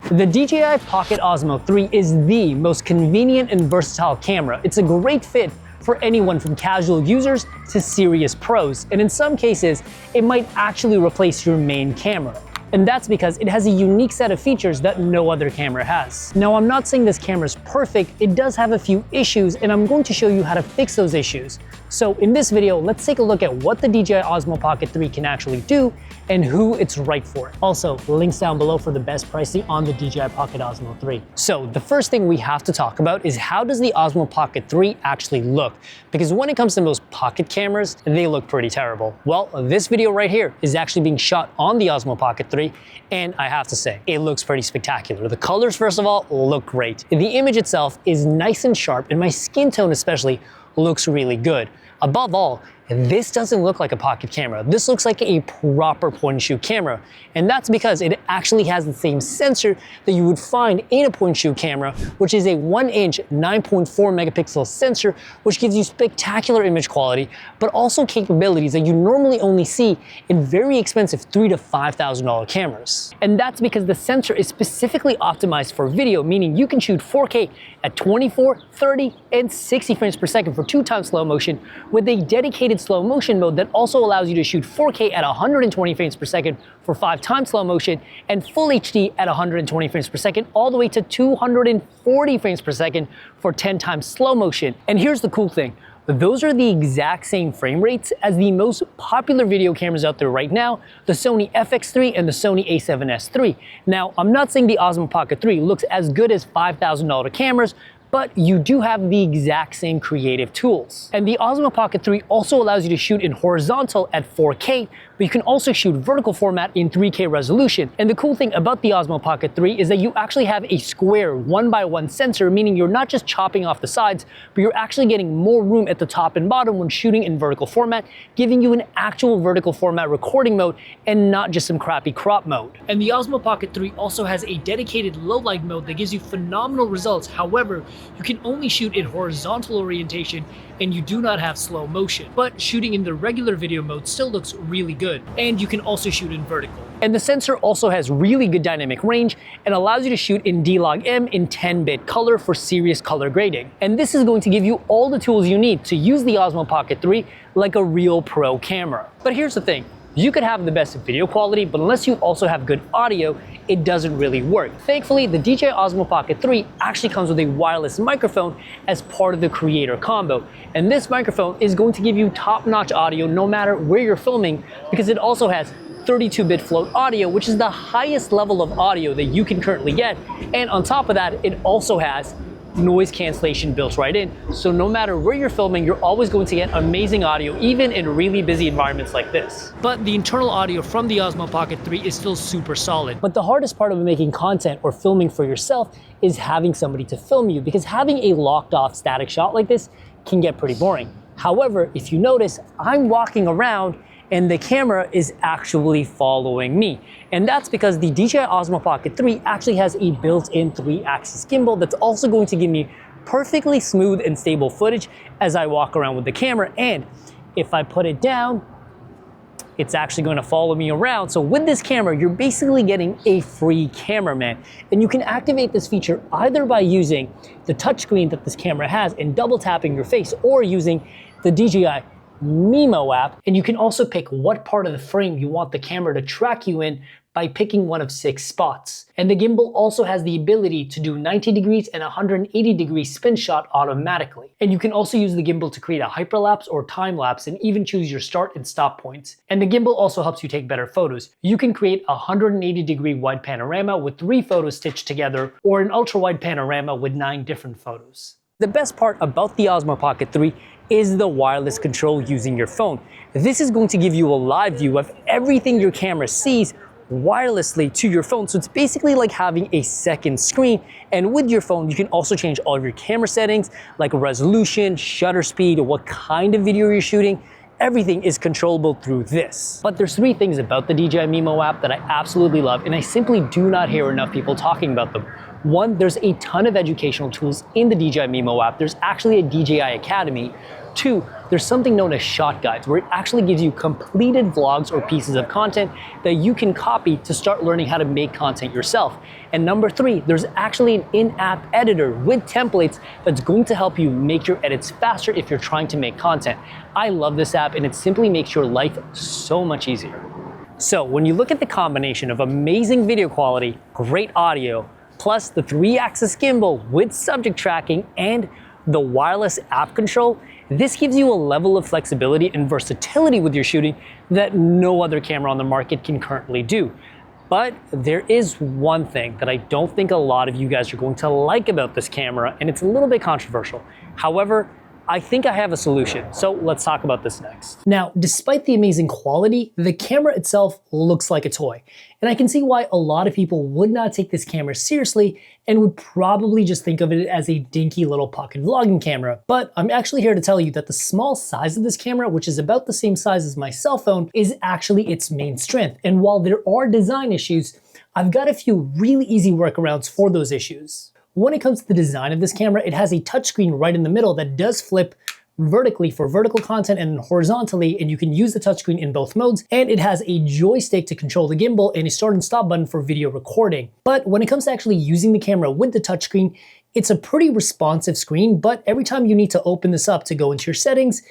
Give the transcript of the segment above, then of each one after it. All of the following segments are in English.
The DJI Pocket Osmo 3 is the most convenient and versatile camera. It's a great fit for anyone from casual users to serious pros, and in some cases, it might actually replace your main camera. And that's because it has a unique set of features that no other camera has. Now, I'm not saying this camera is perfect, it does have a few issues, and I'm going to show you how to fix those issues. So in this video, let's take a look at what the DJI Osmo Pocket 3 can actually do and who it's right for. Also, links down below for the best pricing on the DJI Pocket Osmo 3. So the first thing we have to talk about is how does the Osmo Pocket 3 actually look? Because when it comes to most pocket cameras, they look pretty terrible. Well, this video right here is actually being shot on the Osmo Pocket 3, and I have to say, it looks pretty spectacular. The colors, first of all, look great. The image itself is nice and sharp, and my skin tone especially looks really good. Above all, this doesn't look like a pocket camera. This looks like a proper point-and-shoot camera. And that's because it actually has the same sensor that you would find in a point-and-shoot camera, which is a 1-inch 9.4 megapixel sensor, which gives you spectacular image quality, but also capabilities that you normally only see in very expensive $3,000 to $5,000 cameras. And that's because the sensor is specifically optimized for video, meaning you can shoot 4K at 24, 30, and 60 frames per second for 2x slow motion with a dedicated slow motion mode that also allows you to shoot 4K at 120 frames per second for 5x slow motion and full HD at 120 frames per second all the way to 240 frames per second for 10x slow motion. And here's the cool thing. Those are the exact same frame rates as the most popular video cameras out there right now, the Sony FX3 and the Sony a7S III. Now, I'm not saying the Osmo Pocket 3 looks as good as $5,000 cameras, but you do have the exact same creative tools. And the Osmo Pocket 3 also allows you to shoot in horizontal at 4K, but you can also shoot vertical format in 3K resolution. And the cool thing about the Osmo Pocket 3 is that you actually have a square 1x1 sensor, meaning you're not just chopping off the sides, but you're actually getting more room at the top and bottom when shooting in vertical format, giving you an actual vertical format recording mode and not just some crappy crop mode. And the Osmo Pocket 3 also has a dedicated low light mode that gives you phenomenal results. However, you can only shoot in horizontal orientation and you do not have slow motion. But shooting in the regular video mode still looks really good. And you can also shoot in vertical. And the sensor also has really good dynamic range and allows you to shoot in D-Log-M in 10-bit color for serious color grading. And this is going to give you all the tools you need to use the Osmo Pocket 3 like a real pro camera. But here's the thing. You could have the best video quality, but unless you also have good audio, it doesn't really work. Thankfully, the DJI Osmo Pocket 3 actually comes with a wireless microphone as part of the creator combo. And this microphone is going to give you top-notch audio no matter where you're filming, because it also has 32-bit float audio, which is the highest level of audio that you can currently get. And on top of that, it also has noise cancellation built right in. So no matter where you're filming, you're always going to get amazing audio, even in really busy environments like this. But the internal audio from the Osmo Pocket 3 is still super solid. But the hardest part of making content or filming for yourself is having somebody to film you, because having a locked off static shot like this can get pretty boring. However, if you notice, I'm walking around and the camera is actually following me. And that's because the DJI Osmo Pocket 3 actually has a built-in 3-axis gimbal that's also going to give me perfectly smooth and stable footage as I walk around with the camera. And if I put it down, it's actually going to follow me around. So with this camera, you're basically getting a free cameraman. And you can activate this feature either by using the touchscreen that this camera has and double tapping your face, or using the DJI Mimo app. And you can also pick what part of the frame you want the camera to track you in by picking one of 6 spots. And the gimbal also has the ability to do 90 degrees and 180 degree spin shot automatically. And you can also use the gimbal to create a hyperlapse or time lapse and even choose your start and stop points. And the gimbal also helps you take better photos. You can create a 180 degree wide panorama with 3 photos stitched together, or an ultra wide panorama with 9 different photos. The best part about the Osmo Pocket 3 is the wireless control using your phone. This is going to give you a live view of everything your camera sees wirelessly to your phone. So it's basically like having a second screen. And with your phone, you can also change all of your camera settings like resolution, shutter speed, what kind of video you're shooting. Everything is controllable through this. But there's 3 things about the DJI Mimo app that I absolutely love, and I simply do not hear enough people talking about them. 1, there's a ton of educational tools in the DJI Mimo app. There's actually a DJI Academy. 2, there's something known as shot guides, where it actually gives you completed vlogs or pieces of content that you can copy to start learning how to make content yourself. And number 3, there's actually an in-app editor with templates that's going to help you make your edits faster if you're trying to make content. I love this app, and it simply makes your life so much easier. So when you look at the combination of amazing video quality, great audio, plus the 3-axis gimbal with subject tracking and the wireless app control, this gives you a level of flexibility and versatility with your shooting that no other camera on the market can currently do. But there is one thing that I don't think a lot of you guys are going to like about this camera, and it's a little bit controversial. However, I think I have a solution, so let's talk about this next. Now, despite the amazing quality, the camera itself looks like a toy. And I can see why a lot of people would not take this camera seriously and would probably just think of it as a dinky little pocket vlogging camera. But I'm actually here to tell you that the small size of this camera, which is about the same size as my cell phone, is actually its main strength. And while there are design issues, I've got a few really easy workarounds for those issues. When it comes to the design of this camera, it has a touchscreen right in the middle that does flip vertically for vertical content and horizontally, and you can use the touchscreen in both modes, and it has a joystick to control the gimbal and a start and stop button for video recording. But when it comes to actually using the camera with the touchscreen, it's a pretty responsive screen, but every time you need to open this up to go into your settings,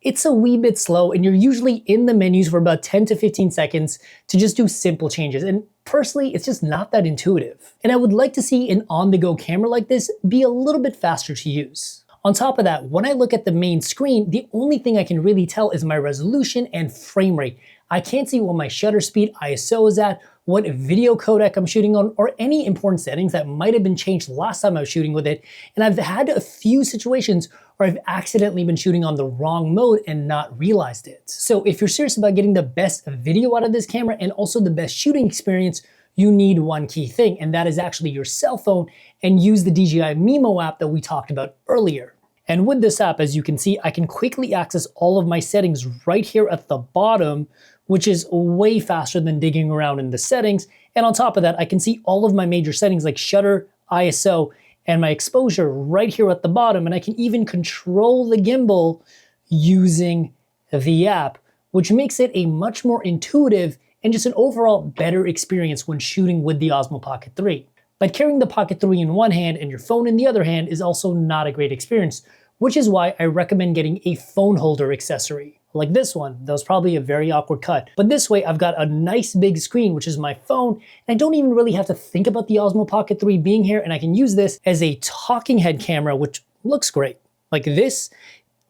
it's a wee bit slow, and you're usually in the menus for about 10 to 15 seconds to just do simple changes. And personally, it's just not that intuitive. And I would like to see an on-the-go camera like this be a little bit faster to use. On top of that, when I look at the main screen, the only thing I can really tell is my resolution and frame rate. I can't see what my shutter speed, ISO is at, what video codec I'm shooting on, or any important settings that might have been changed last time I was shooting with it. And I've had a few situations where I've accidentally been shooting on the wrong mode and not realized it. So if you're serious about getting the best video out of this camera and also the best shooting experience, you need one key thing, and that is actually your cell phone, and use the DJI Mimo app that we talked about earlier. And with this app, as you can see, I can quickly access all of my settings right here at the bottom, which is way faster than digging around in the settings. And on top of that, I can see all of my major settings like shutter, ISO, and my exposure right here at the bottom. And I can even control the gimbal using the app, which makes it a much more intuitive and just an overall better experience when shooting with the Osmo Pocket 3. But carrying the Pocket 3 in one hand and your phone in the other hand is also not a great experience, which is why I recommend getting a phone holder accessory. Like this one, that was probably a very awkward cut. But this way I've got a nice big screen, which is my phone, and I don't even really have to think about the Osmo Pocket 3 being here, and I can use this as a talking head camera, which looks great. Like this,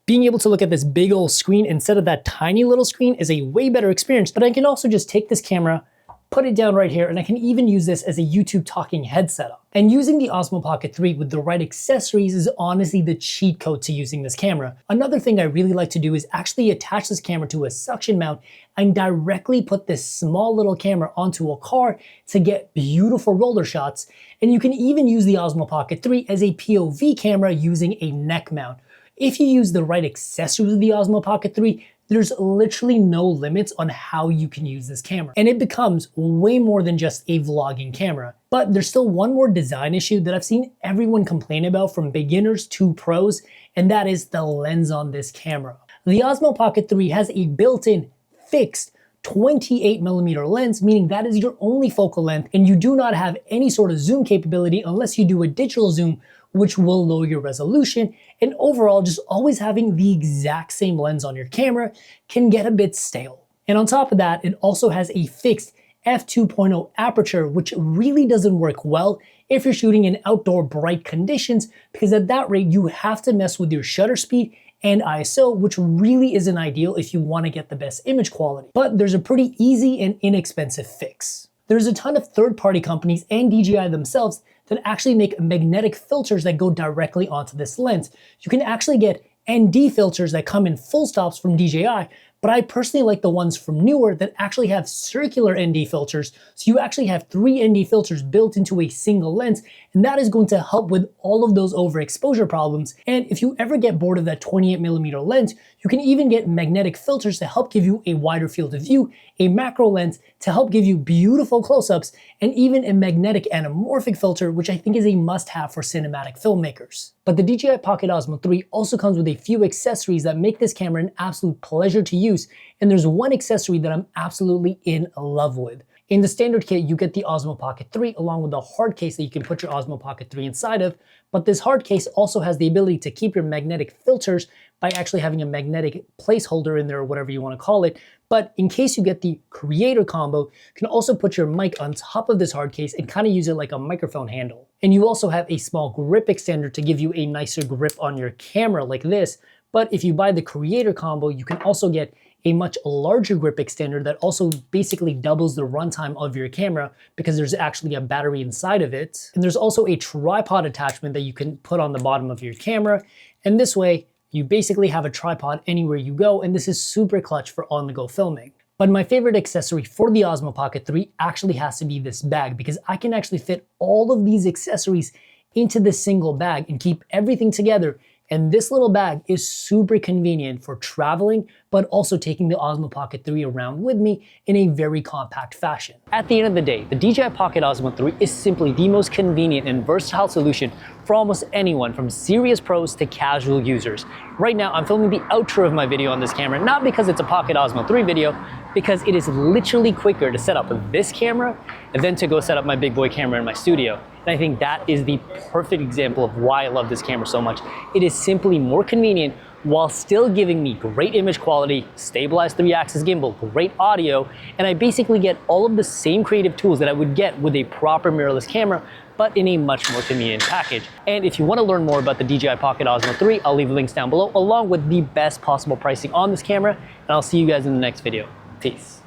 being able to look at this big old screen instead of that tiny little screen is a way better experience, but I can also just take this camera, put it down right here, and I can even use this as a YouTube talking head setup. And using the Osmo Pocket 3 with the right accessories is honestly the cheat code to using this camera. Another thing I really like to do is actually attach this camera to a suction mount and directly put this small little camera onto a car to get beautiful roller shots. And you can even use the Osmo Pocket 3 as a POV camera using a neck mount. If you use the right accessories with the Osmo Pocket 3, there's literally no limits on how you can use this camera. And it becomes way more than just a vlogging camera. But there's still one more design issue that I've seen everyone complain about from beginners to pros, and that is the lens on this camera. The Osmo Pocket 3 has a built-in fixed 28mm lens, meaning that is your only focal length, and you do not have any sort of zoom capability unless you do a digital zoom, which will lower your resolution, and overall just always having the exact same lens on your camera can get a bit stale. And on top of that, it also has a fixed f2.0 aperture, which really doesn't work well if you're shooting in outdoor bright conditions, because at that rate you have to mess with your shutter speed and ISO, which really isn't ideal if you want to get the best image quality. But there's a pretty easy and inexpensive fix. There's a ton of third-party companies and DJI themselves that actually make magnetic filters that go directly onto this lens. You can actually get ND filters that come in full stops from DJI, but I personally like the ones from Newer that actually have circular ND filters, so you actually have 3 ND filters built into a single lens, and that is going to help with all of those overexposure problems. And if you ever get bored of that 28mm lens, you can even get magnetic filters to help give you a wider field of view, a macro lens to help give you beautiful close-ups, and even a magnetic anamorphic filter, which I think is a must-have for cinematic filmmakers. But the DJI Pocket Osmo 3 also comes with a few accessories that make this camera an absolute pleasure to use, and there's one accessory that I'm absolutely in love with. In the standard kit, you get the Osmo Pocket 3 along with a hard case that you can put your Osmo Pocket 3 inside of, but this hard case also has the ability to keep your magnetic filters by actually having a magnetic placeholder in there, or whatever you want to call it. But in case you get the Creator combo, you can also put your mic on top of this hard case and kind of use it like a microphone handle. And you also have a small grip extender to give you a nicer grip on your camera like this. But if you buy the Creator combo, you can also get a much larger grip extender that also basically doubles the runtime of your camera because there's actually a battery inside of it. And there's also a tripod attachment that you can put on the bottom of your camera. And this way, you basically have a tripod anywhere you go, and this is super clutch for on-the-go filming. But my favorite accessory for the Osmo Pocket 3 actually has to be this bag, because I can actually fit all of these accessories into this single bag and keep everything together. And this little bag is super convenient for traveling, but also taking the Osmo Pocket 3 around with me in a very compact fashion. At the end of the day, the DJI Pocket Osmo 3 is simply the most convenient and versatile solution for almost anyone, from serious pros to casual users. Right now, I'm filming the outro of my video on this camera, not because it's a Pocket Osmo 3 video, because it is literally quicker to set up this camera and then to go set up my big boy camera in my studio. And I think that is the perfect example of why I love this camera so much. It is simply more convenient while still giving me great image quality, stabilized 3-axis gimbal, great audio, and I basically get all of the same creative tools that I would get with a proper mirrorless camera, but in a much more convenient package. And if you want to learn more about the DJI Pocket Osmo 3, I'll leave links down below, along with the best possible pricing on this camera, and I'll see you guys in the next video. Peace.